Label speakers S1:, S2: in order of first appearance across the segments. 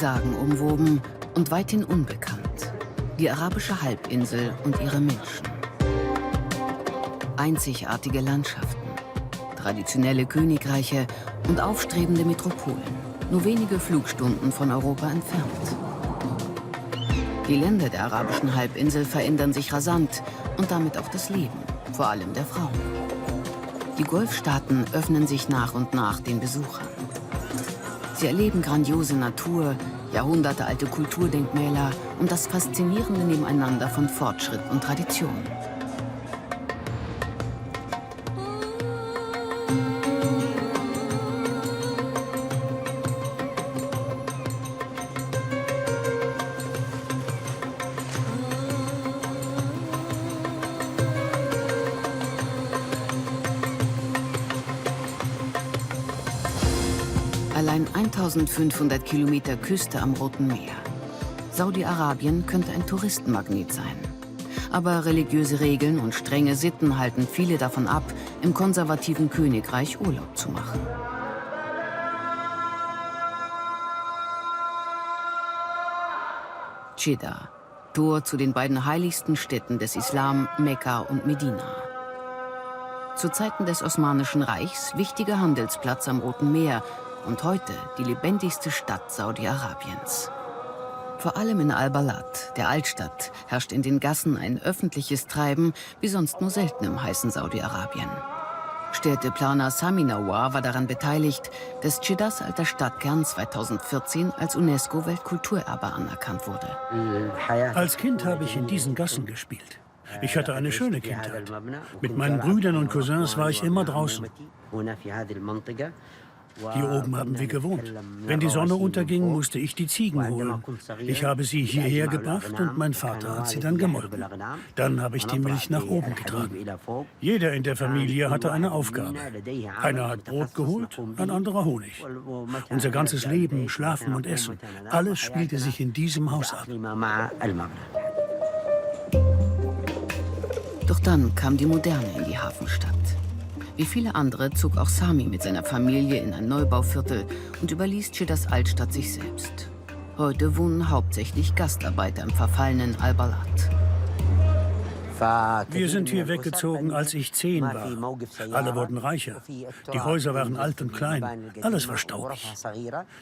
S1: sagenumwoben und weithin unbekannt. Die arabische Halbinsel und ihre Menschen. Einzigartige Landschaften, traditionelle Königreiche und aufstrebende Metropolen, nur wenige Flugstunden von Europa entfernt. Die Länder der arabischen Halbinsel verändern sich rasant und damit auch das Leben, vor allem der Frauen. Die Golfstaaten öffnen sich nach und nach den Besuchern. Sie erleben grandiose Natur, jahrhundertealte Kulturdenkmäler und das faszinierende Nebeneinander von Fortschritt und Tradition. Allein 1500 Kilometer Küste am Roten Meer. Saudi-Arabien könnte ein Touristenmagnet sein. Aber religiöse Regeln und strenge Sitten halten viele davon ab, im konservativen Königreich Urlaub zu machen. Dschidda, Tor zu den beiden heiligsten Städten des Islam, Mekka und Medina. Zu Zeiten des Osmanischen Reichs wichtiger Handelsplatz am Roten Meer und heute die lebendigste Stadt Saudi-Arabiens. Vor allem in Al-Balad, der Altstadt, herrscht in den Gassen ein öffentliches Treiben, wie sonst nur selten im heißen Saudi-Arabien. Städteplaner Sami Nawar war daran beteiligt, dass Dschiddas alter Stadtkern 2014 als UNESCO-Weltkulturerbe anerkannt wurde.
S2: Als Kind habe ich in diesen Gassen gespielt. Ich hatte eine schöne Kindheit. Mit meinen Brüdern und Cousins war ich immer draußen. Hier oben haben wir gewohnt. Wenn die Sonne unterging, musste ich die Ziegen holen. Ich habe sie hierher gebracht und mein Vater hat sie dann gemolken. Dann habe ich die Milch nach oben getragen. Jeder in der Familie hatte eine Aufgabe. Einer hat Brot geholt, ein anderer Honig. Unser ganzes Leben, Schlafen und Essen, alles spielte sich in diesem Haus ab.
S1: Doch dann kam die Moderne in die Hafenstadt. Wie viele andere zog auch Sami mit seiner Familie in ein Neubauviertel und überließ Dschiddas Altstadt sich selbst. Heute wohnen hauptsächlich Gastarbeiter im verfallenen Al-Balad.
S2: Wir sind hier weggezogen, als ich 10 war. Alle wurden reicher. Die Häuser waren alt und klein. Alles war staubig.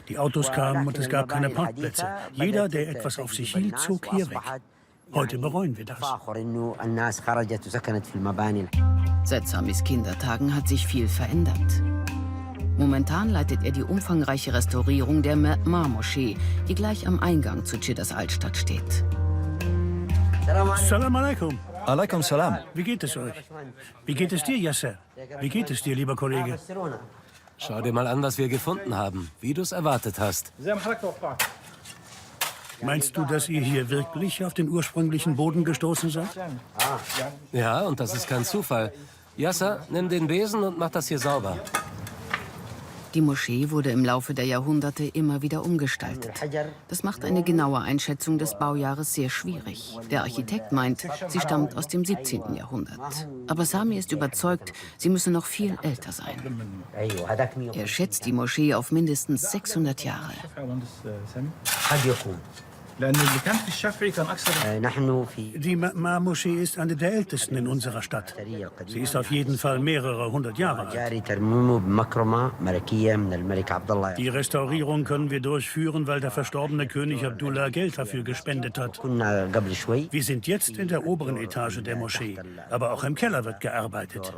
S2: Die Autos kamen und es gab keine Parkplätze. Jeder, der etwas auf sich hielt, zog hier weg. Heute bereuen wir das.
S1: Seit Samis Kindertagen hat sich viel verändert. Momentan leitet er die umfangreiche Restaurierung der Me'ma-Moschee, die gleich am Eingang zu Dschiddas Altstadt steht.
S2: Salam alaikum.
S3: Alaikum salam.
S2: Wie geht es euch? Wie geht es dir, Yasser? Wie geht es dir, lieber Kollege?
S4: Schau dir mal an, was wir gefunden haben, wie du es erwartet hast.
S2: Meinst du, dass ihr hier wirklich auf den ursprünglichen Boden gestoßen seid?
S4: Ja, und das ist kein Zufall. Yasser, nimm den Besen und mach das hier sauber.
S1: Die Moschee wurde im Laufe der Jahrhunderte immer wieder umgestaltet. Das macht eine genaue Einschätzung des Baujahres sehr schwierig. Der Architekt meint, sie stammt aus dem 17. Jahrhundert. Aber Sami ist überzeugt, sie müsse noch viel älter sein. Er schätzt die Moschee auf mindestens 600 Jahre.
S2: Die Me'ma-Moschee ist eine der ältesten in unserer Stadt. Sie ist auf jeden Fall mehrere hundert Jahre alt. Die Restaurierung können wir durchführen, weil der verstorbene König Abdullah Geld dafür gespendet hat. Wir sind jetzt in der oberen Etage der Moschee, aber auch im Keller wird gearbeitet.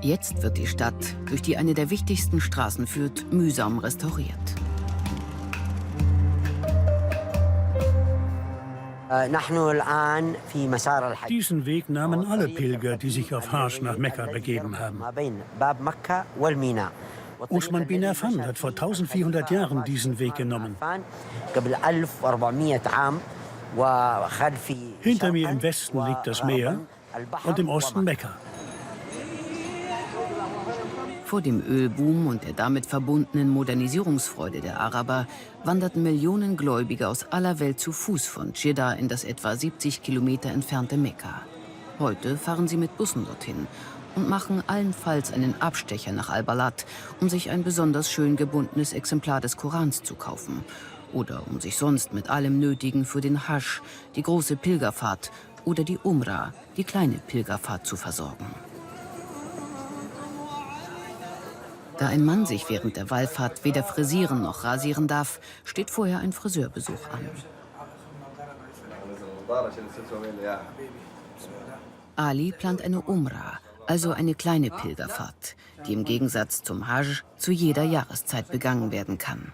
S1: Jetzt wird die Stadt, durch die eine der wichtigsten Straßen führt, mühsam restauriert.
S2: Diesen Weg nahmen alle Pilger, die sich auf Hajj nach Mekka begeben haben. Usman bin Affan hat vor 1400 Jahren diesen Weg genommen. Hinter mir im Westen liegt das Meer und im Osten Mekka.
S1: Vor dem Ölboom und der damit verbundenen Modernisierungsfreude der Araber wanderten Millionen Gläubige aus aller Welt zu Fuß von Dschidda in das etwa 70 Kilometer entfernte Mekka. Heute fahren sie mit Bussen dorthin und machen allenfalls einen Abstecher nach Al-Balat, um sich ein besonders schön gebundenes Exemplar des Korans zu kaufen. Oder um sich sonst mit allem Nötigen für den Hasch, die große Pilgerfahrt, oder die Umrah, die kleine Pilgerfahrt, zu versorgen. Da ein Mann sich während der Wallfahrt weder frisieren noch rasieren darf, steht vorher ein Friseurbesuch an. Ali plant eine Umrah, also eine kleine Pilgerfahrt, die im Gegensatz zum Hajj zu jeder Jahreszeit begangen werden kann.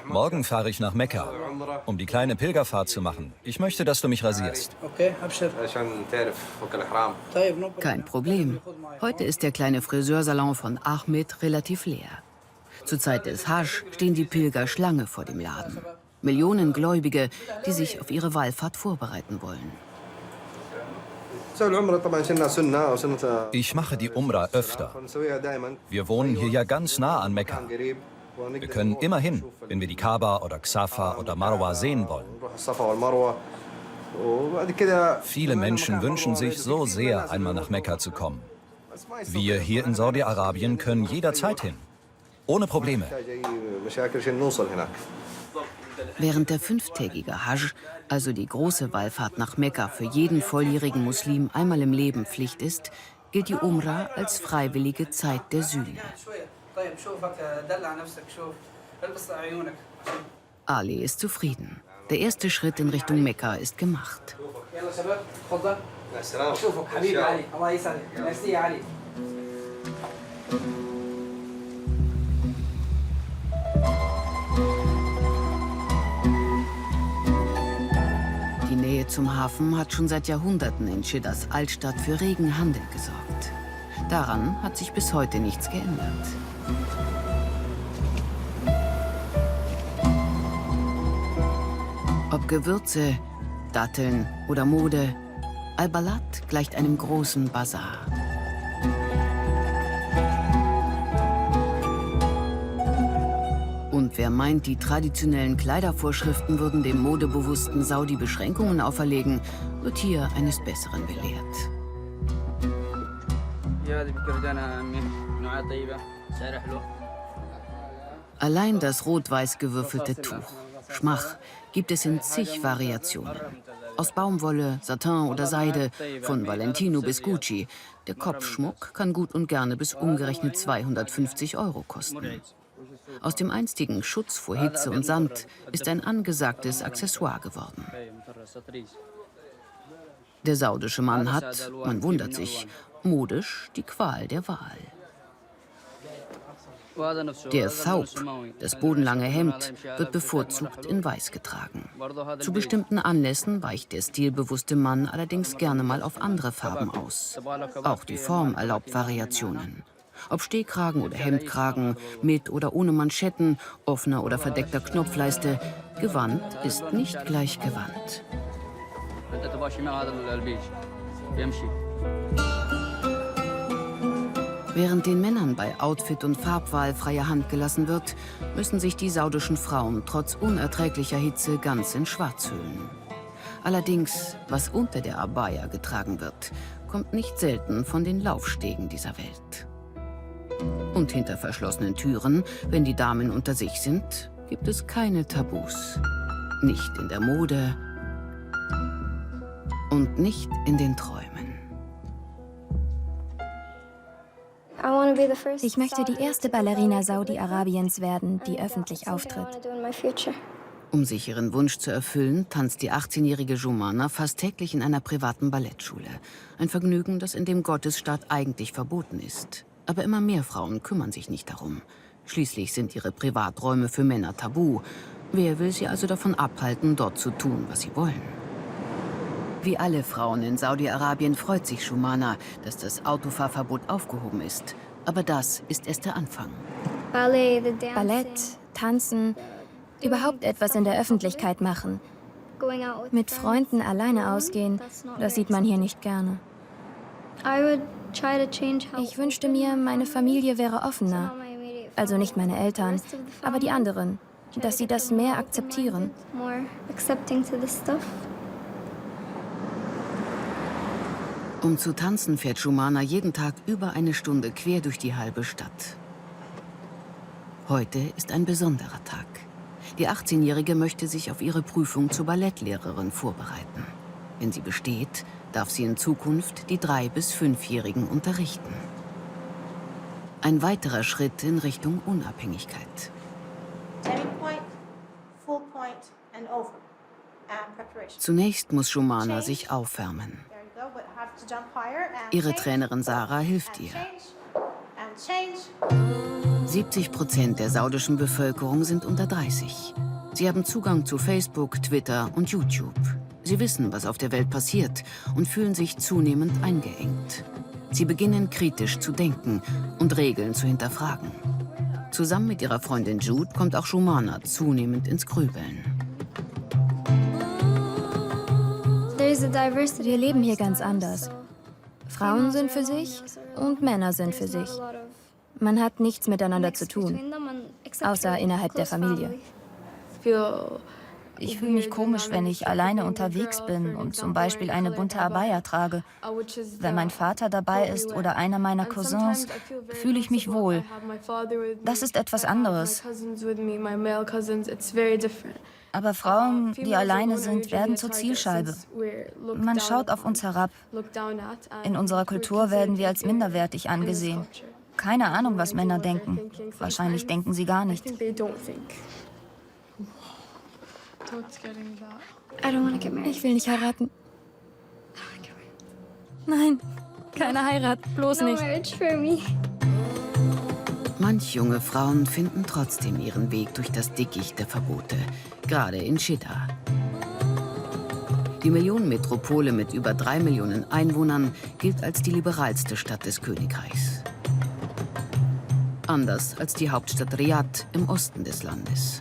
S3: Morgen fahre ich nach Mekka, um die kleine Pilgerfahrt zu machen. Ich möchte, dass du mich rasierst.
S1: Kein Problem. Heute ist der kleine Friseursalon von Ahmed relativ leer. Zur Zeit des Hajj stehen die Pilger Schlange vor dem Laden. Millionen Gläubige, die sich auf ihre Wallfahrt vorbereiten wollen.
S3: Ich mache die Umrah öfter. Wir wohnen hier ja ganz nah an Mekka. Wir können immer hin, wenn wir die Kaaba oder Safa oder Marwa sehen wollen. Viele Menschen wünschen sich so sehr, einmal nach Mekka zu kommen. Wir hier in Saudi-Arabien können jederzeit hin. Ohne Probleme.
S1: Während der 5-tägige Hajj, also die große Wallfahrt nach Mekka, für jeden volljährigen Muslim einmal im Leben Pflicht ist, gilt die Umrah als freiwillige Zeit der Sühne. Ali ist zufrieden. Der erste Schritt in Richtung Mekka ist gemacht. Die Nähe zum Hafen hat schon seit Jahrhunderten in Dschiddas Altstadt für regen Handel gesorgt. Daran hat sich bis heute nichts geändert. Ob Gewürze, Datteln oder Mode, Al-Balat gleicht einem großen Bazar. Und wer meint, die traditionellen Kleidervorschriften würden dem modebewussten Saudi Beschränkungen auferlegen, wird hier eines Besseren belehrt. Allein das rot-weiß gewürfelte Tuch, Schmach, gibt es in zig Variationen. Aus Baumwolle, Satin oder Seide, von Valentino bis Gucci. Der Kopfschmuck kann gut und gerne bis umgerechnet 250 € kosten. Aus dem einstigen Schutz vor Hitze und Sand ist ein angesagtes Accessoire geworden. Der saudische Mann hat, man wundert sich, modisch die Qual der Wahl. Der Thawb, das bodenlange Hemd, wird bevorzugt in Weiß getragen. Zu bestimmten Anlässen weicht der stilbewusste Mann allerdings gerne mal auf andere Farben aus. Auch die Form erlaubt Variationen. Ob Stehkragen oder Hemdkragen, mit oder ohne Manschetten, offener oder verdeckter Knopfleiste, Gewand ist nicht gleich Gewand. Während den Männern bei Outfit und Farbwahl freie Hand gelassen wird, müssen sich die saudischen Frauen trotz unerträglicher Hitze ganz in Schwarz hüllen. Allerdings, was unter der Abaya getragen wird, kommt nicht selten von den Laufstegen dieser Welt. Und hinter verschlossenen Türen, wenn die Damen unter sich sind, gibt es keine Tabus. Nicht in der Mode und nicht in den Träumen.
S5: Ich möchte die erste Ballerina Saudi-Arabiens werden, die öffentlich auftritt.
S1: Um sich ihren Wunsch zu erfüllen, tanzt die 18-jährige Jumana fast täglich in einer privaten Ballettschule. Ein Vergnügen, das in dem Gottesstaat eigentlich verboten ist. Aber immer mehr Frauen kümmern sich nicht darum. Schließlich sind ihre Privaträume für Männer tabu. Wer will sie also davon abhalten, dort zu tun, was sie wollen? Wie alle Frauen in Saudi-Arabien freut sich Jumana, dass das Autofahrverbot aufgehoben ist. Aber das ist erst der Anfang.
S5: Ballett, Tanzen, überhaupt etwas in der Öffentlichkeit machen. Mit Freunden alleine ausgehen, das sieht man hier nicht gerne. Ich wünschte mir, meine Familie wäre offener. Also nicht meine Eltern, aber die anderen. dass sie das mehr akzeptieren.
S1: Um zu tanzen fährt Shumana jeden Tag über eine Stunde quer durch die halbe Stadt. Heute ist ein besonderer Tag. Die 18-Jährige möchte sich auf ihre Prüfung zur Ballettlehrerin vorbereiten. Wenn sie besteht, darf sie in Zukunft die 3- bis 5-Jährigen unterrichten. Ein weiterer Schritt in Richtung Unabhängigkeit. Zunächst muss Shumana sich aufwärmen. Ihre Trainerin Sarah hilft ihr. 70% der saudischen Bevölkerung sind unter 30. Sie haben Zugang zu Facebook, Twitter und YouTube. Sie wissen, was auf der Welt passiert und fühlen sich zunehmend eingeengt. Sie beginnen kritisch zu denken und Regeln zu hinterfragen. Zusammen mit ihrer Freundin Jude kommt auch Shumana zunehmend ins Grübeln.
S5: Wir leben hier ganz anders. Frauen sind für sich und Männer sind für sich. Man hat nichts miteinander zu tun, außer innerhalb der Familie.
S6: Ich fühle mich komisch, wenn ich alleine unterwegs bin und zum Beispiel eine bunte Abaya trage. Wenn mein Vater dabei ist oder einer meiner Cousins, fühle ich mich wohl. Das ist etwas anderes. Aber Frauen, die alleine sind, werden zur Zielscheibe. Man schaut auf uns herab. In unserer Kultur werden wir als minderwertig angesehen. Keine Ahnung, was Männer denken. Wahrscheinlich denken sie gar nicht.
S5: Ich will nicht heiraten. Nein, keine Heirat, bloß nicht.
S1: Manch junge Frauen finden trotzdem ihren Weg durch das Dickicht der Verbote, gerade in Jeddah. Die Millionenmetropole mit über 3 Millionen Einwohnern gilt als die liberalste Stadt des Königreichs. Anders als die Hauptstadt Riad im Osten des Landes.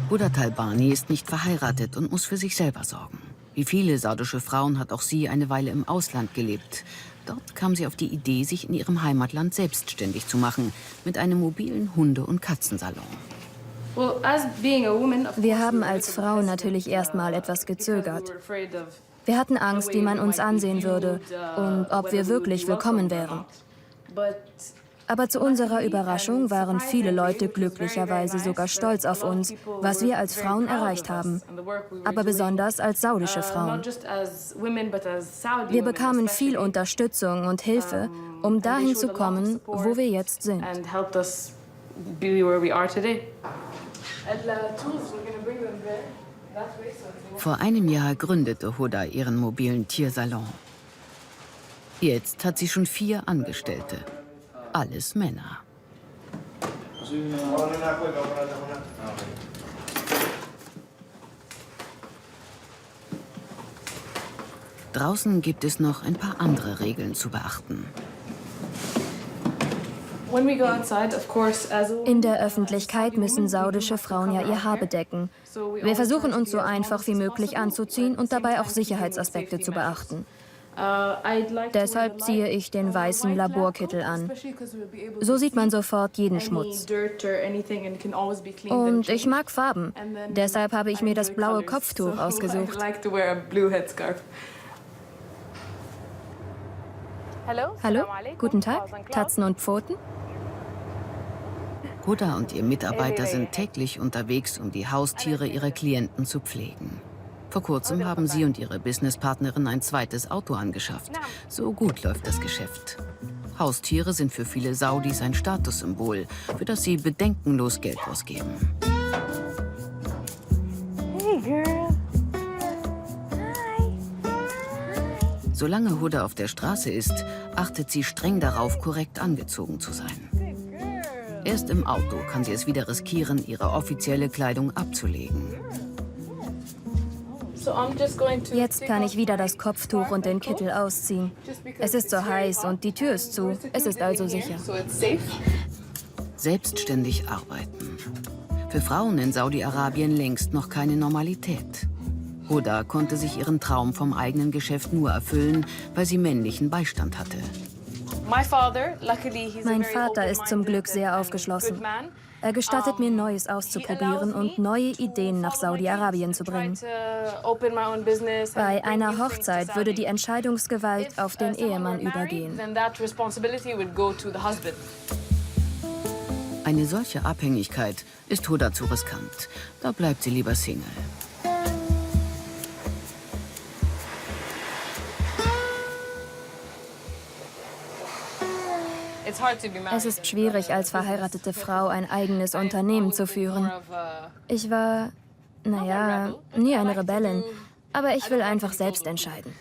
S1: Huda Talbani ist nicht verheiratet und muss für sich selber sorgen. Wie viele saudische Frauen hat auch sie eine Weile im Ausland gelebt. Dort kam sie auf die Idee, sich in ihrem Heimatland selbstständig zu machen, mit einem mobilen Hunde- und Katzensalon.
S5: Wir haben als Frauen natürlich erstmal etwas gezögert. Wir hatten Angst, wie man uns ansehen würde und ob wir wirklich willkommen wären. Aber zu unserer Überraschung waren viele Leute glücklicherweise sogar stolz auf uns, was wir als Frauen erreicht haben. Aber besonders als saudische Frauen. Wir bekamen viel Unterstützung und Hilfe, um dahin zu kommen, wo wir jetzt sind.
S1: Vor einem Jahr gründete Huda ihren mobilen Tiersalon. Jetzt hat sie schon 4 Angestellte. Alles Männer. Draußen gibt es noch ein paar andere Regeln zu beachten.
S5: In der Öffentlichkeit müssen saudische Frauen ja ihr Haar bedecken. Wir versuchen uns so einfach wie möglich anzuziehen und dabei auch Sicherheitsaspekte zu beachten. Deshalb ziehe ich den weißen Laborkittel an. So sieht man sofort jeden Schmutz. Und ich mag Farben. Deshalb habe ich mir das blaue Kopftuch ausgesucht. Hallo, guten Tag. Tatzen und Pfoten?
S1: Huda und ihr Mitarbeiter sind täglich unterwegs, um die Haustiere ihrer Klienten zu pflegen. Vor kurzem haben sie und ihre Businesspartnerin ein zweites Auto angeschafft. So gut läuft das Geschäft. Haustiere sind für viele Saudis ein Statussymbol, für das sie bedenkenlos Geld ausgeben.
S7: Hey, girl. Hi.
S1: Solange Huda auf der Straße ist, achtet sie streng darauf, korrekt angezogen zu sein. Erst im Auto kann sie es wieder riskieren, ihre offizielle Kleidung abzulegen.
S5: Jetzt kann ich wieder das Kopftuch und den Kittel ausziehen. Es ist so heiß und die Tür ist zu. Es ist also sicher.
S1: Selbstständig arbeiten. Für Frauen in Saudi-Arabien längst noch keine Normalität. Huda konnte sich ihren Traum vom eigenen Geschäft nur erfüllen, weil sie männlichen Beistand hatte.
S5: Mein Vater ist zum Glück sehr aufgeschlossen. Er gestattet mir, Neues auszuprobieren und neue Ideen nach Saudi-Arabien zu bringen. Bei einer Hochzeit würde die Entscheidungsgewalt auf den Ehemann übergehen.
S1: Eine solche Abhängigkeit ist Huda zu riskant. Da bleibt sie lieber Single.
S5: Es ist schwierig, als verheiratete Frau ein eigenes Unternehmen zu führen. Ich war, naja, nie eine Rebellin, aber ich will einfach selbst entscheiden.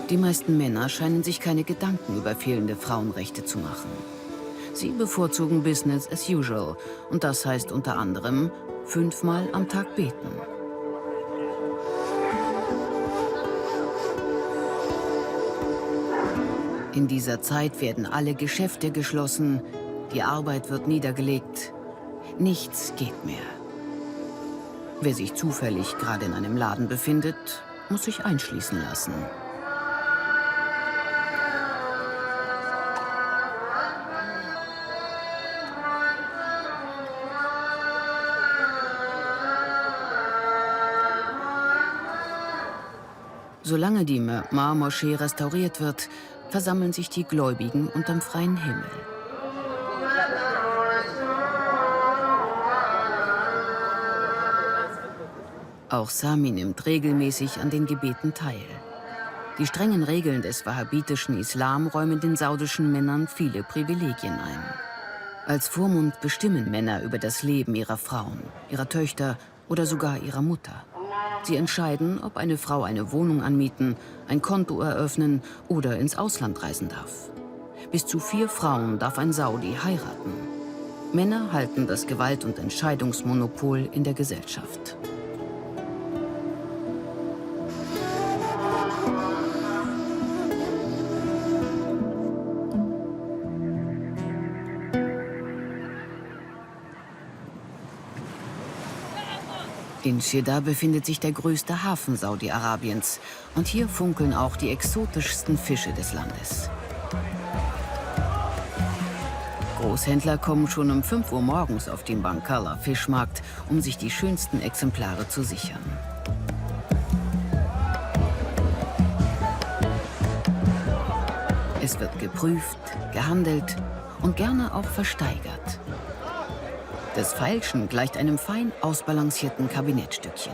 S1: Die meisten Männer scheinen sich keine Gedanken über fehlende Frauenrechte zu machen. Sie bevorzugen Business as usual und das heißt unter anderem 5-mal am Tag beten. In dieser Zeit werden alle Geschäfte geschlossen, die Arbeit wird niedergelegt, nichts geht mehr. Wer sich zufällig gerade in einem Laden befindet, muss sich einschließen lassen. Solange die Meqma-Moschee restauriert wird, versammeln sich die Gläubigen unterm freien Himmel. Auch Sami nimmt regelmäßig an den Gebeten teil. Die strengen Regeln des wahhabitischen Islam räumen den saudischen Männern viele Privilegien ein. Als Vormund bestimmen Männer über das Leben ihrer Frauen, ihrer Töchter oder sogar ihrer Mutter. Sie entscheiden, ob eine Frau eine Wohnung anmieten, ein Konto eröffnen oder ins Ausland reisen darf. Bis zu 4 Frauen darf ein Saudi heiraten. Männer halten das Gewalt- und Entscheidungsmonopol in der Gesellschaft. In Jeddah befindet sich der größte Hafen Saudi-Arabiens. Und hier funkeln auch die exotischsten Fische des Landes. Großhändler kommen schon um 5 Uhr morgens auf den Bankala Fischmarkt, um sich die schönsten Exemplare zu sichern. Es wird geprüft, gehandelt und gerne auch versteigert. Das Feilschen gleicht einem fein ausbalancierten Kabinettstückchen.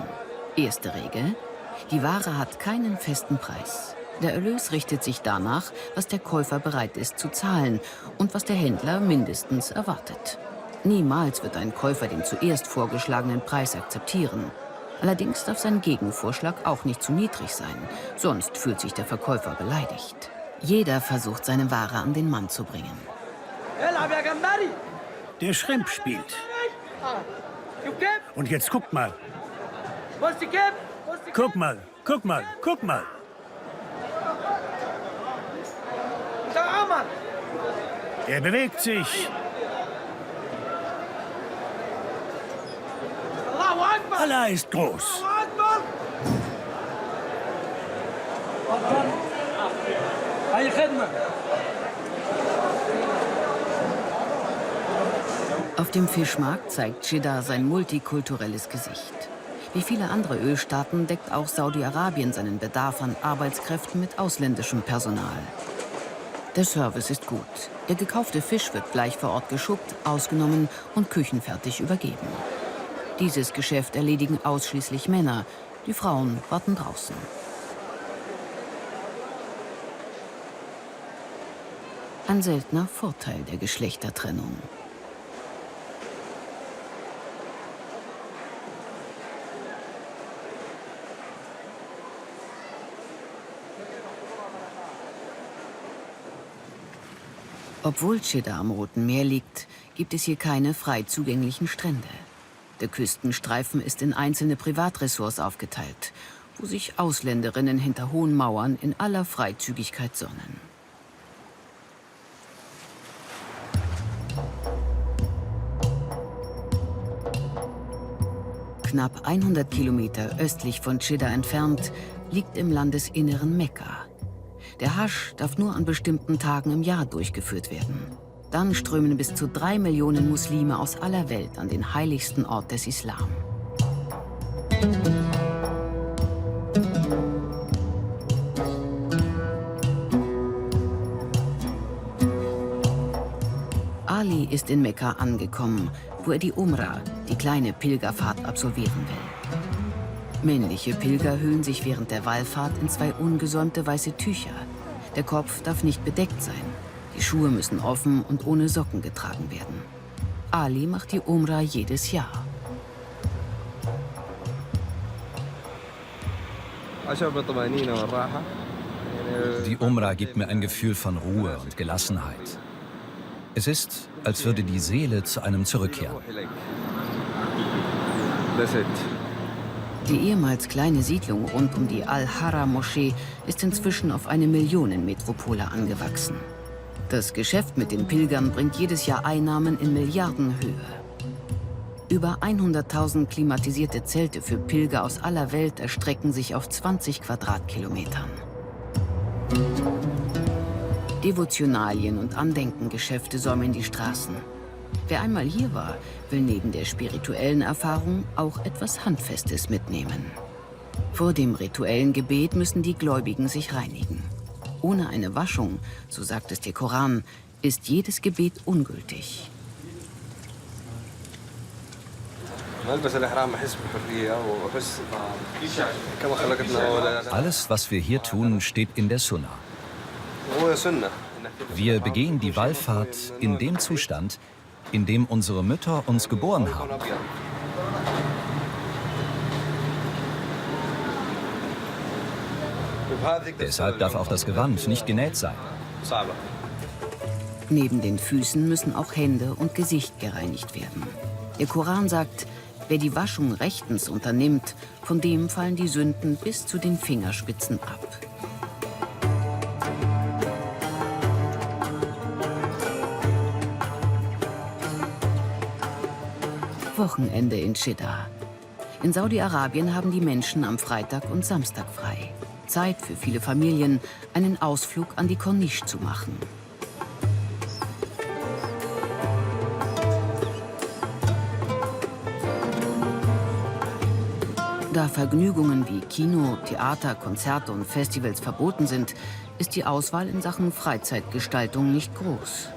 S1: Erste Regel: die Ware hat keinen festen Preis. Der Erlös richtet sich danach, was der Käufer bereit ist zu zahlen und was der Händler mindestens erwartet. Niemals wird ein Käufer den zuerst vorgeschlagenen Preis akzeptieren. Allerdings darf sein Gegenvorschlag auch nicht zu niedrig sein, sonst fühlt sich der Verkäufer beleidigt. Jeder versucht, seine Ware an den Mann zu bringen.
S2: Der Shrimp spielt. Und jetzt guckt mal. Guck mal, guck mal, guck mal. Er bewegt sich. Allah ist groß.
S1: Auf dem Fischmarkt zeigt Jeddah sein multikulturelles Gesicht. Wie viele andere Ölstaaten deckt auch Saudi-Arabien seinen Bedarf an Arbeitskräften mit ausländischem Personal. Der Service ist gut. Der gekaufte Fisch wird gleich vor Ort geschuppt, ausgenommen und küchenfertig übergeben. Dieses Geschäft erledigen ausschließlich Männer. Die Frauen warten draußen. Ein seltener Vorteil der Geschlechtertrennung. Obwohl Jeddah am Roten Meer liegt, gibt es hier keine frei zugänglichen Strände. Der Küstenstreifen ist in einzelne Privatressorts aufgeteilt, wo sich Ausländerinnen hinter hohen Mauern in aller Freizügigkeit sonnen. Knapp 100 Kilometer östlich von Dschidda entfernt liegt im Landesinneren Mekka. Der Hasch darf nur an bestimmten Tagen im Jahr durchgeführt werden. Dann strömen bis zu 3 Millionen Muslime aus aller Welt an den heiligsten Ort des Islam. Ali ist in Mekka angekommen, wo er die Umrah, die kleine Pilgerfahrt, absolvieren will. Männliche Pilger hüllen sich während der Wallfahrt in 2 ungesäumte weiße Tücher. Der Kopf darf nicht bedeckt sein. Die Schuhe müssen offen und ohne Socken getragen werden. Ali macht die Umrah jedes Jahr.
S3: Die Umrah gibt mir ein Gefühl von Ruhe und Gelassenheit. Es ist, als würde die Seele zu einem zurückkehren.
S1: Die ehemals kleine Siedlung rund um die Al-Haram-Moschee ist inzwischen auf eine Millionenmetropole angewachsen. Das Geschäft mit den Pilgern bringt jedes Jahr Einnahmen in Milliardenhöhe. Über 100.000 klimatisierte Zelte für Pilger aus aller Welt erstrecken sich auf 20 Quadratkilometern. Devotionalien und Andenkengeschäfte säumen die Straßen. Wer einmal hier war, will neben der spirituellen Erfahrung auch etwas Handfestes mitnehmen. Vor dem rituellen Gebet müssen die Gläubigen sich reinigen. Ohne eine Waschung, so sagt es der Koran, ist jedes Gebet ungültig.
S3: Alles, was wir hier tun, steht in der Sunna. Wir begehen die Wallfahrt in dem Zustand, in dem unsere Mütter uns geboren haben. Deshalb darf auch das Gewand nicht genäht sein.
S1: Neben den Füßen müssen auch Hände und Gesicht gereinigt werden. Der Koran sagt, wer die Waschung rechtens unternimmt, von dem fallen die Sünden bis zu den Fingerspitzen ab. Wochenende in Dschidda. In Saudi-Arabien haben die Menschen am Freitag und Samstag frei. Zeit für viele Familien, einen Ausflug an die Corniche zu machen. Da Vergnügungen wie Kino, Theater, Konzerte und Festivals verboten sind, ist die Auswahl in Sachen Freizeitgestaltung nicht groß.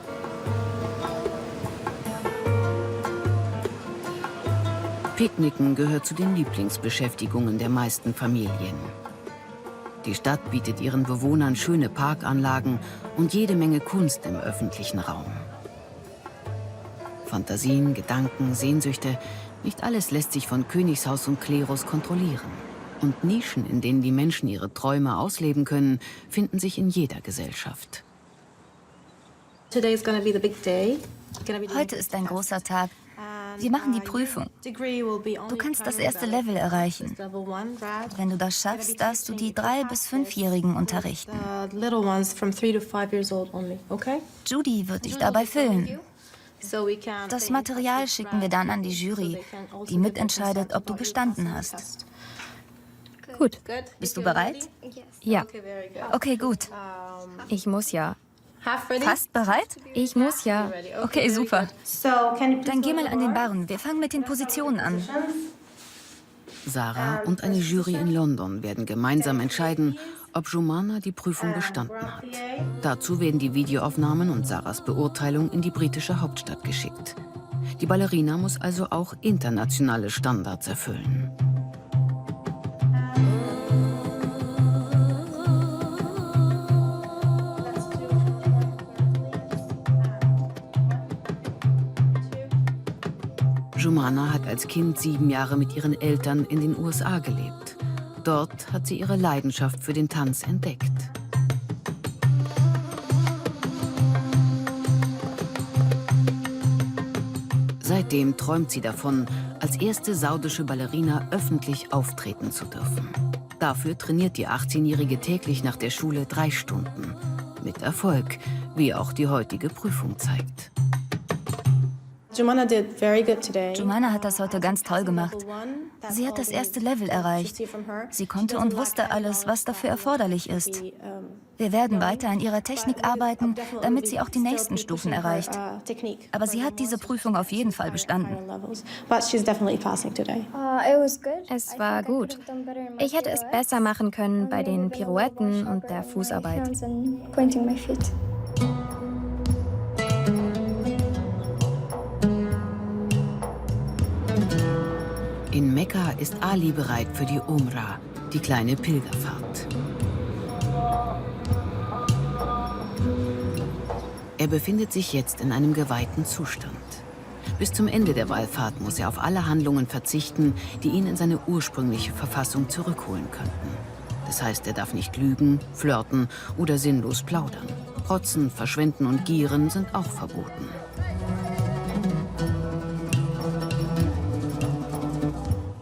S1: Picknicken gehört zu den Lieblingsbeschäftigungen der meisten Familien. Die Stadt bietet ihren Bewohnern schöne Parkanlagen und jede Menge Kunst im öffentlichen Raum. Fantasien, Gedanken, Sehnsüchte, nicht alles lässt sich von Königshaus und Klerus kontrollieren. Und Nischen, in denen die Menschen ihre Träume ausleben können, finden sich in jeder Gesellschaft.
S6: Heute ist ein großer Tag. Wir machen die Prüfung. Du kannst das erste Level erreichen. Wenn du das schaffst, darfst du die 3- bis 5-Jährigen unterrichten. Judy wird dich dabei filmen. Das Material schicken wir dann an die Jury, die mitentscheidet, ob du bestanden hast.
S5: Gut.
S6: Bist du bereit?
S5: Ja,
S6: Okay, gut.
S5: ich muss ja.
S6: Fast bereit?
S5: Ich muss ja.
S6: Okay, super. Dann geh mal an den Barren. Wir fangen mit den Positionen an.
S1: Sarah und eine Jury in London werden gemeinsam entscheiden, ob Jumana die Prüfung bestanden hat. Dazu werden die Videoaufnahmen und Sarahs Beurteilung in die britische Hauptstadt geschickt. Die Ballerina muss also auch internationale Standards erfüllen. Jumana hat als Kind 7 Jahre mit ihren Eltern in den USA gelebt. Dort hat sie ihre Leidenschaft für den Tanz entdeckt. Seitdem träumt sie davon, als erste saudische Ballerina öffentlich auftreten zu dürfen. Dafür trainiert die 18-Jährige täglich nach der Schule 3 Stunden. Mit Erfolg, wie auch die heutige Prüfung zeigt.
S6: Jumana hat das heute ganz toll gemacht. Sie hat das erste Level erreicht. Sie konnte und wusste alles, was dafür erforderlich ist. Wir werden weiter an ihrer Technik arbeiten, damit sie auch die nächsten Stufen erreicht. Aber sie hat diese Prüfung auf jeden Fall bestanden.
S5: Es war gut. Ich hätte es besser machen können bei den Pirouetten und der Fußarbeit.
S1: In Mekka ist Ali bereit für die Umrah, die kleine Pilgerfahrt. Er befindet sich jetzt in einem geweihten Zustand. Bis zum Ende der Wallfahrt muss er auf alle Handlungen verzichten, die ihn in seine ursprüngliche Verfassung zurückholen könnten. Das heißt, er darf nicht lügen, flirten oder sinnlos plaudern. Protzen, verschwenden und gieren sind auch verboten.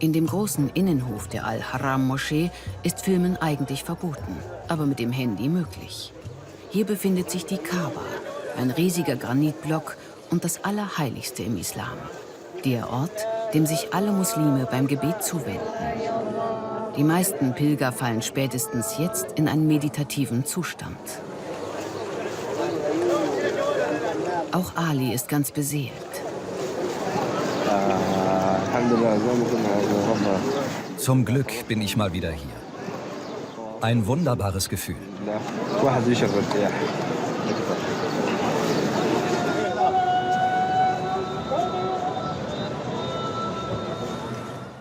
S1: In dem großen Innenhof der Al-Haram-Moschee ist Filmen eigentlich verboten, aber mit dem Handy möglich. Hier befindet sich die Kaaba, ein riesiger Granitblock und das Allerheiligste im Islam. Der Ort, dem sich alle Muslime beim Gebet zuwenden. Die meisten Pilger fallen spätestens jetzt in einen meditativen Zustand. Auch Ali ist ganz beseelt.
S3: Zum Glück bin ich mal wieder hier. Ein wunderbares Gefühl.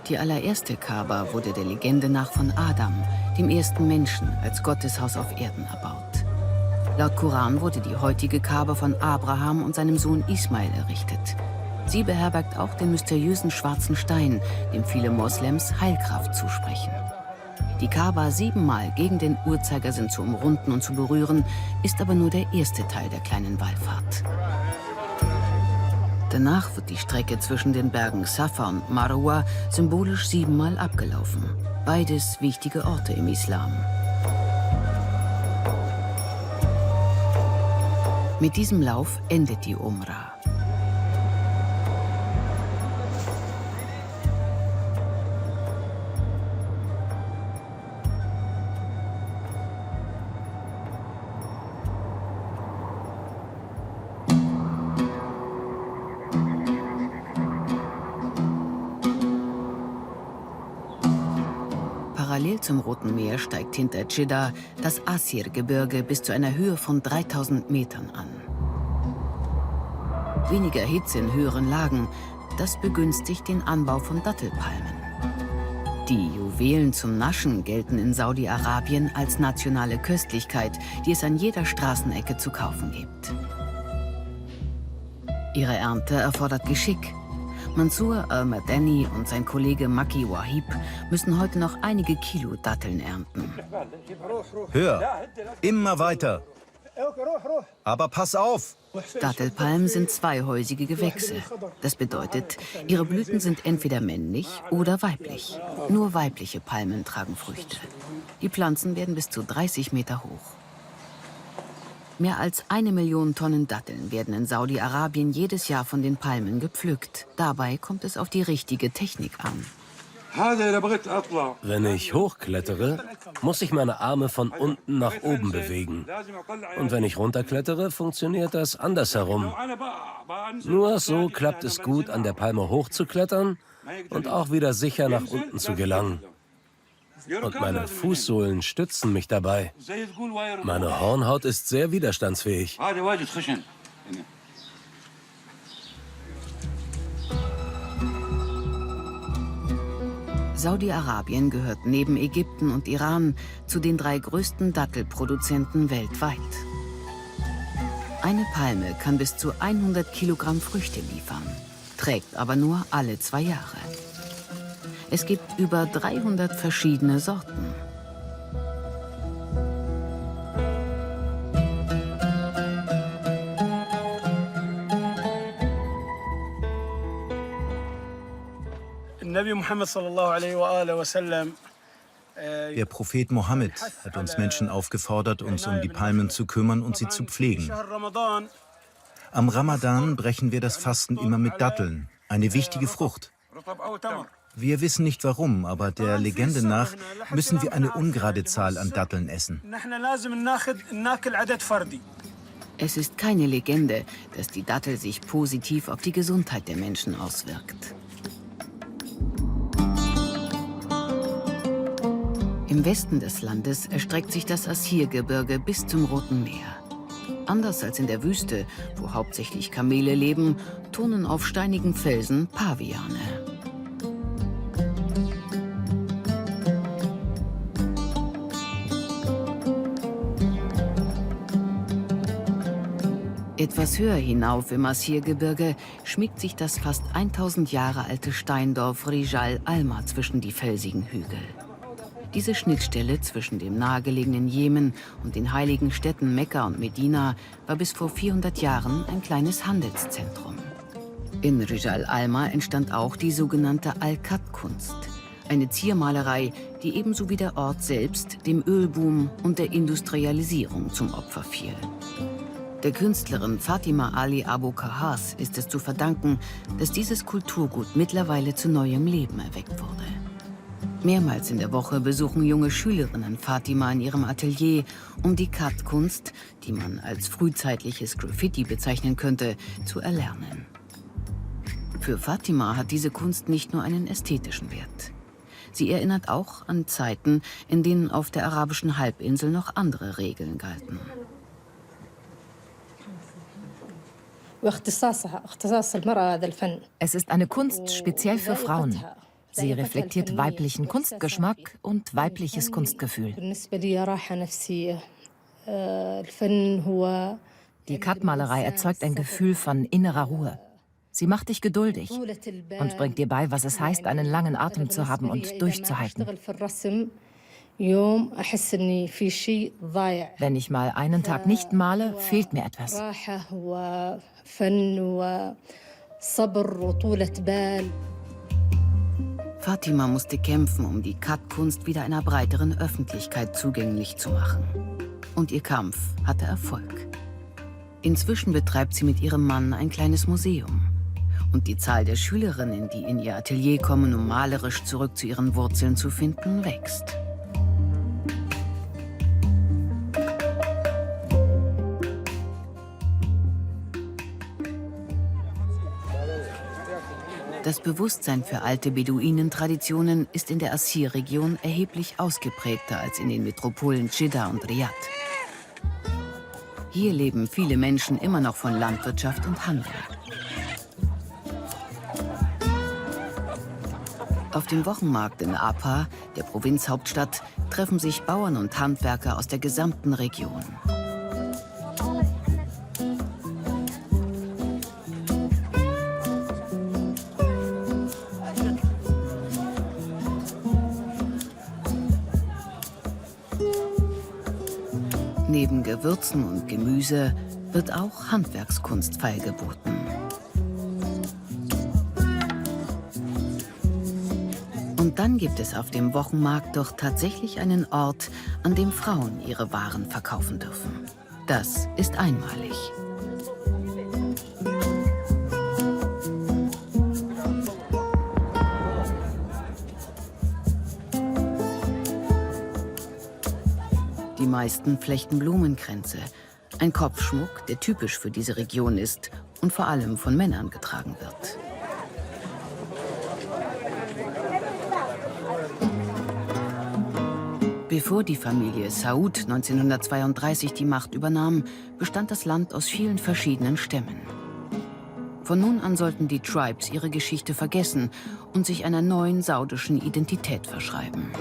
S1: Die allererste Kaaba wurde der Legende nach von Adam, dem ersten Menschen, als Gotteshaus auf Erden erbaut. Laut Koran wurde die heutige Kaaba von Abraham und seinem Sohn Ismail errichtet. Sie beherbergt auch den mysteriösen schwarzen Stein, dem viele Moslems Heilkraft zusprechen. Die Kaaba 7-mal gegen den Uhrzeigersinn zu umrunden und zu berühren, ist aber nur der erste Teil der kleinen Wallfahrt. Danach wird die Strecke zwischen den Bergen Safa und Marwa symbolisch 7-mal abgelaufen. Beides wichtige Orte im Islam. Mit diesem Lauf endet die Umrah. Parallel zum Roten Meer steigt hinter Dschidda das Asir-Gebirge bis zu einer Höhe von 3000 Metern an. Weniger Hitze in höheren Lagen, das begünstigt den Anbau von Dattelpalmen. Die Juwelen zum Naschen gelten in Saudi-Arabien als nationale Köstlichkeit, die es an jeder Straßenecke zu kaufen gibt. Ihre Ernte erfordert Geschick. Mansour al-Madani und sein Kollege Maki Wahib müssen heute noch einige Kilo Datteln ernten.
S3: Höher, immer weiter. Aber pass auf!
S1: Dattelpalmen sind zweihäusige Gewächse. Das bedeutet, ihre Blüten sind entweder männlich oder weiblich. Nur weibliche Palmen tragen Früchte. Die Pflanzen werden bis zu 30 Meter hoch. Mehr als 1 Million Tonnen Datteln werden in Saudi-Arabien jedes Jahr von den Palmen gepflückt. Dabei kommt es auf die richtige Technik an.
S4: Wenn ich hochklettere, muss ich meine Arme von unten nach oben bewegen. Und wenn ich runterklettere, funktioniert das andersherum. Nur so klappt es gut, an der Palme hochzuklettern und auch wieder sicher nach unten zu gelangen. Und meine Fußsohlen stützen mich dabei. Meine Hornhaut ist sehr widerstandsfähig.
S1: Saudi-Arabien gehört neben Ägypten und Iran zu den 3 größten Dattelproduzenten weltweit. Eine Palme kann bis zu 100 Kilogramm Früchte liefern, trägt aber nur alle 2 Jahre. Es gibt über 300 verschiedene Sorten.
S7: Der Prophet Mohammed hat uns Menschen aufgefordert, uns um die Palmen zu kümmern und sie zu pflegen. Am Ramadan brechen wir das Fasten immer mit Datteln, eine wichtige Frucht. Wir wissen nicht warum, aber der Legende nach müssen wir eine ungerade Zahl an Datteln essen.
S1: Es ist keine Legende, dass die Dattel sich positiv auf die Gesundheit der Menschen auswirkt. Im Westen des Landes erstreckt sich das Assir-Gebirge bis zum Roten Meer. Anders als in der Wüste, wo hauptsächlich Kamele leben, turnen auf steinigen Felsen Paviane. Etwas höher hinauf im Assir-Gebirge schmiegt sich das fast 1000 Jahre alte Steindorf Rijal Alma zwischen die felsigen Hügel. Diese Schnittstelle zwischen dem nahegelegenen Jemen und den heiligen Städten Mekka und Medina war bis vor 400 Jahren ein kleines Handelszentrum. In Rijal Alma entstand auch die sogenannte Al-Khat-Kunst, eine Ziermalerei, die ebenso wie der Ort selbst dem Ölboom und der Industrialisierung zum Opfer fiel. Der Künstlerin Fatima Ali Abu Kahas ist es zu verdanken, dass dieses Kulturgut mittlerweile zu neuem Leben erweckt wurde. Mehrmals in der Woche besuchen junge Schülerinnen Fatima in ihrem Atelier, um die Khat-Kunst, die man als frühzeitliches Graffiti bezeichnen könnte, zu erlernen. Für Fatima hat diese Kunst nicht nur einen ästhetischen Wert. Sie erinnert auch an Zeiten, in denen auf der arabischen Halbinsel noch andere Regeln galten.
S8: Es ist eine Kunst speziell für Frauen. Sie reflektiert weiblichen Kunstgeschmack und weibliches Kunstgefühl. Die Khat-Malerei erzeugt ein Gefühl von innerer Ruhe. Sie macht dich geduldig und bringt dir bei, was es heißt, einen langen Atem zu haben und durchzuhalten. Wenn ich mal einen Tag nicht male, fehlt mir etwas.
S1: Fatima musste kämpfen, um die Khat-Kunst wieder einer breiteren Öffentlichkeit zugänglich zu machen. Und ihr Kampf hatte Erfolg. Inzwischen betreibt sie mit ihrem Mann ein kleines Museum. Und die Zahl der Schülerinnen, die in ihr Atelier kommen, um malerisch zurück zu ihren Wurzeln zu finden, wächst. Das Bewusstsein für alte Beduinentraditionen ist in der Assir-Region erheblich ausgeprägter als in den Metropolen Dschidda und Riad. Hier leben viele Menschen immer noch von Landwirtschaft und Handel. Auf dem Wochenmarkt in Apa, der Provinzhauptstadt, treffen sich Bauern und Handwerker aus der gesamten Region. Neben Gewürzen und Gemüse wird auch Handwerkskunst feilgeboten. Und dann gibt es auf dem Wochenmarkt doch tatsächlich einen Ort, an dem Frauen ihre Waren verkaufen dürfen. Das ist einmalig. Die meisten flechten Blumenkränze, ein Kopfschmuck, der typisch für diese Region ist und vor allem von Männern getragen wird. Bevor die Familie Saud 1932 die Macht übernahm, bestand das Land aus vielen verschiedenen Stämmen. Von nun an sollten die Tribes ihre Geschichte vergessen und sich einer neuen saudischen Identität verschreiben.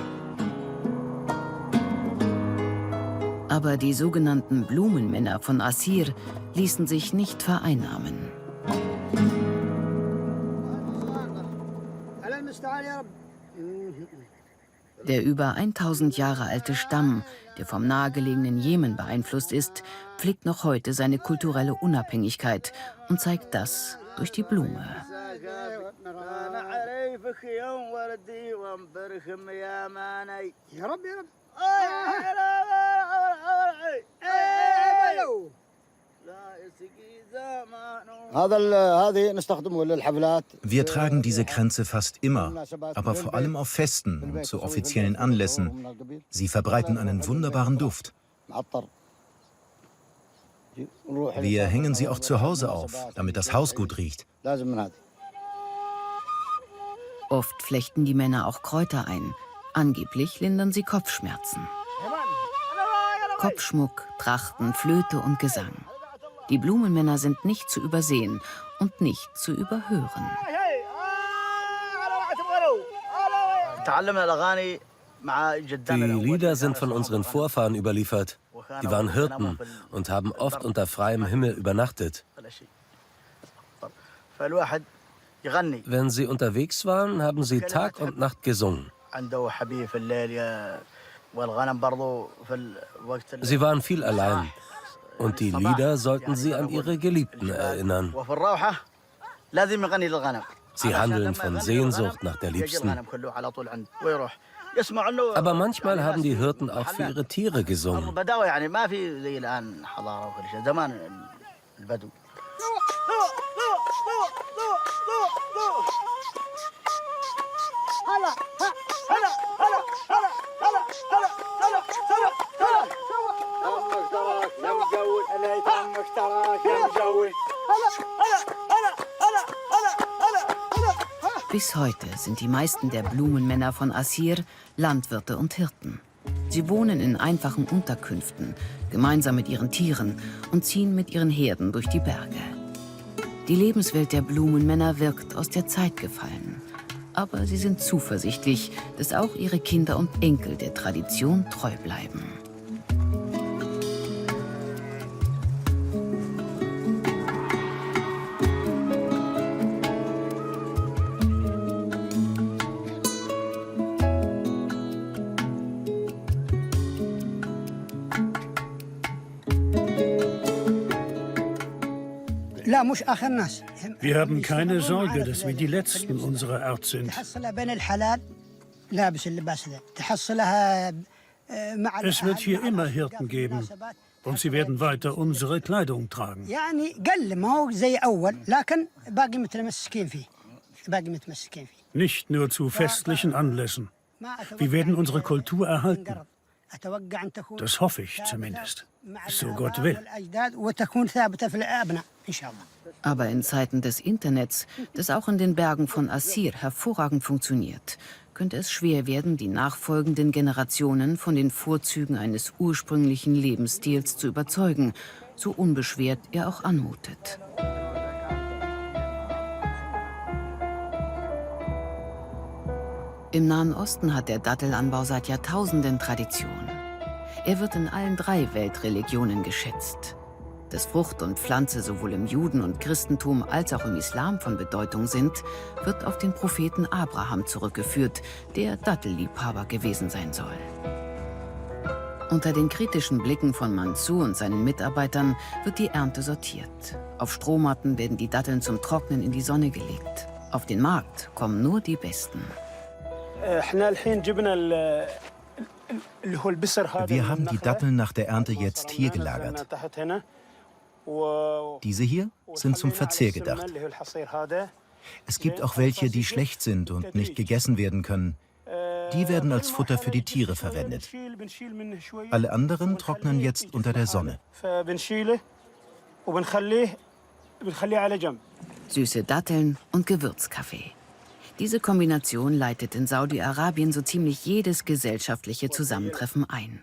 S1: Aber die sogenannten Blumenmänner von Assir ließen sich nicht vereinnahmen. Der über 1000 Jahre alte Stamm, der vom nahegelegenen Jemen beeinflusst ist, pflegt noch heute seine kulturelle Unabhängigkeit und zeigt das durch die Blume.
S7: Wir tragen diese Kränze fast immer, aber vor allem auf Festen und zu offiziellen Anlässen. Sie verbreiten einen wunderbaren Duft. Wir hängen sie auch zu Hause auf, damit das Haus gut riecht.
S1: Oft flechten die Männer auch Kräuter ein. Angeblich lindern sie Kopfschmerzen. Kopfschmuck, Trachten, Flöte und Gesang. Die Blumenmänner sind nicht zu übersehen und nicht zu überhören.
S4: Die Lieder sind von unseren Vorfahren überliefert. Die waren Hirten und haben oft unter freiem Himmel übernachtet. Wenn sie unterwegs waren, haben sie Tag und Nacht gesungen. Sie waren viel allein. Und die Lieder sollten sie an ihre Geliebten erinnern. Sie handeln von Sehnsucht nach der Liebsten. Aber manchmal haben die Hirten auch für ihre Tiere gesungen.
S1: Bis heute sind die meisten der Blumenmänner von Assir Landwirte und Hirten. Sie wohnen in einfachen Unterkünften, gemeinsam mit ihren Tieren und ziehen mit ihren Herden durch die Berge. Die Lebenswelt der Blumenmänner wirkt aus der Zeit gefallen. Aber sie sind zuversichtlich, dass auch ihre Kinder und Enkel der Tradition treu bleiben.
S2: Wir haben keine Sorge, dass wir die Letzten unserer Art sind. Es wird hier immer Hirten geben. Und sie werden weiter unsere Kleidung tragen. Nicht nur zu festlichen Anlässen. Wir werden unsere Kultur erhalten. Das hoffe ich zumindest, so Gott will.
S1: Aber in Zeiten des Internets, das auch in den Bergen von Assir hervorragend funktioniert, könnte es schwer werden, die nachfolgenden Generationen von den Vorzügen eines ursprünglichen Lebensstils zu überzeugen, so unbeschwert er auch anmutet. Im Nahen Osten hat der Dattelanbau seit Jahrtausenden Tradition. Er wird in allen 3 Weltreligionen geschätzt. Dass Frucht und Pflanze sowohl im Juden- und Christentum als auch im Islam von Bedeutung sind, wird auf den Propheten Abraham zurückgeführt, der Dattelliebhaber gewesen sein soll. Unter den kritischen Blicken von Mansur und seinen Mitarbeitern wird die Ernte sortiert. Auf Strohmatten werden die Datteln zum Trocknen in die Sonne gelegt. Auf den Markt kommen nur die besten.
S7: Wir haben die Datteln nach der Ernte jetzt hier gelagert. Diese hier sind zum Verzehr gedacht. Es gibt auch welche, die schlecht sind und nicht gegessen werden können. Die werden als Futter für die Tiere verwendet. Alle anderen trocknen jetzt unter der Sonne.
S1: Süße Datteln und Gewürzkaffee. Diese Kombination leitet in Saudi-Arabien so ziemlich jedes gesellschaftliche Zusammentreffen ein.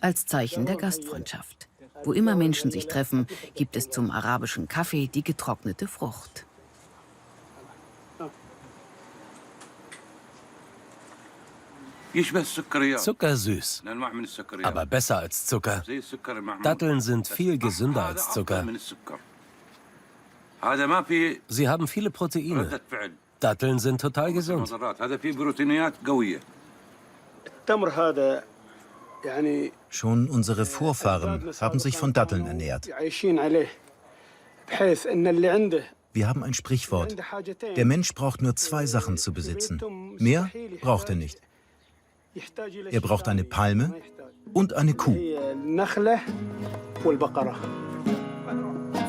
S1: Als Zeichen der Gastfreundschaft. Wo immer Menschen sich treffen, gibt es zum arabischen Kaffee die getrocknete Frucht.
S4: Zuckersüß, aber besser als Zucker. Datteln sind viel gesünder als Zucker. Sie haben viele Proteine. Datteln sind total gesund.
S7: Schon unsere Vorfahren haben sich von Datteln ernährt. Wir haben ein Sprichwort. Der Mensch braucht nur 2 Sachen zu besitzen. Mehr braucht er nicht. Er braucht eine Palme und eine Kuh.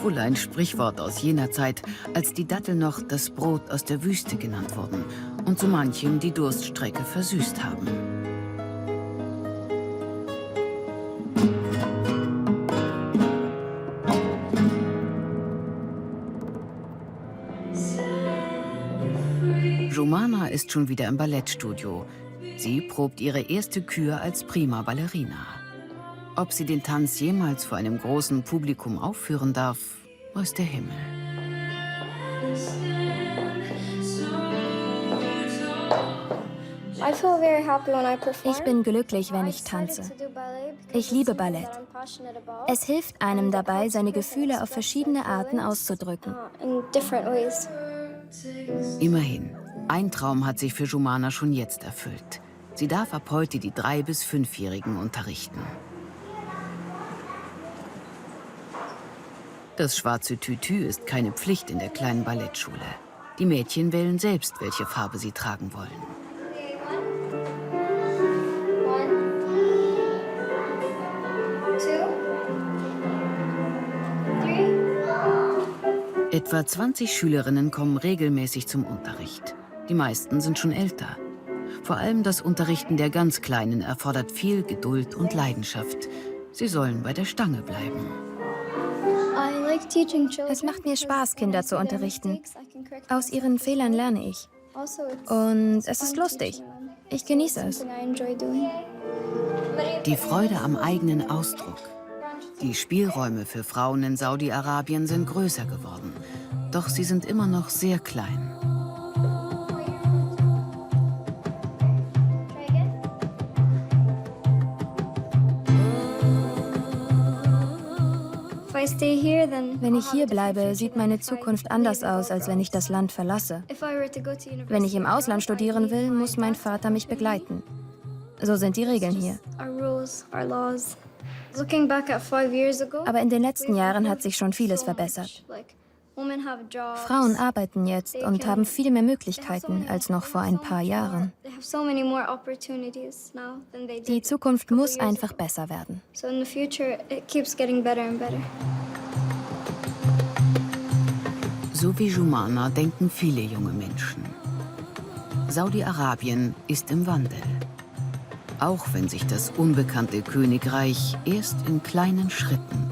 S1: Wohl ein Sprichwort aus jener Zeit, als die Dattel noch das Brot aus der Wüste genannt wurden und so manchem die Durststrecke versüßt haben. Jumana ist schon wieder im Ballettstudio. Sie probt ihre erste Kür als Prima Ballerina. Ob sie den Tanz jemals vor einem großen Publikum aufführen darf, weiß der Himmel.
S5: Ich bin glücklich, wenn ich tanze. Ich liebe Ballett. Es hilft einem dabei, seine Gefühle auf verschiedene Arten auszudrücken.
S1: Immerhin, ein Traum hat sich für Jumana schon jetzt erfüllt. Sie darf ab heute die 3- bis 5-Jährigen unterrichten. Das schwarze Tütü ist keine Pflicht in der kleinen Ballettschule. Die Mädchen wählen selbst, welche Farbe sie tragen wollen. Etwa 20 Schülerinnen kommen regelmäßig zum Unterricht. Die meisten sind schon älter. Vor allem das Unterrichten der ganz Kleinen erfordert viel Geduld und Leidenschaft. Sie sollen bei der Stange bleiben.
S5: Es macht mir Spaß, Kinder zu unterrichten. Aus ihren Fehlern lerne ich. Und es ist lustig. Ich genieße es.
S1: Die Freude am eigenen Ausdruck. Die Spielräume für Frauen in Saudi-Arabien sind größer geworden. Doch sie sind immer noch sehr klein.
S5: Wenn ich hier bleibe, sieht meine Zukunft anders aus, als wenn ich das Land verlasse. Wenn ich im Ausland studieren will, muss mein Vater mich begleiten. So sind die Regeln hier. Aber in den letzten Jahren hat sich schon vieles verbessert. Frauen arbeiten jetzt und haben viel mehr Möglichkeiten als noch vor ein paar Jahren. Die Zukunft muss einfach besser werden.
S1: So wie Jumana denken viele junge Menschen. Saudi-Arabien ist im Wandel. Auch wenn sich das unbekannte Königreich erst in kleinen Schritten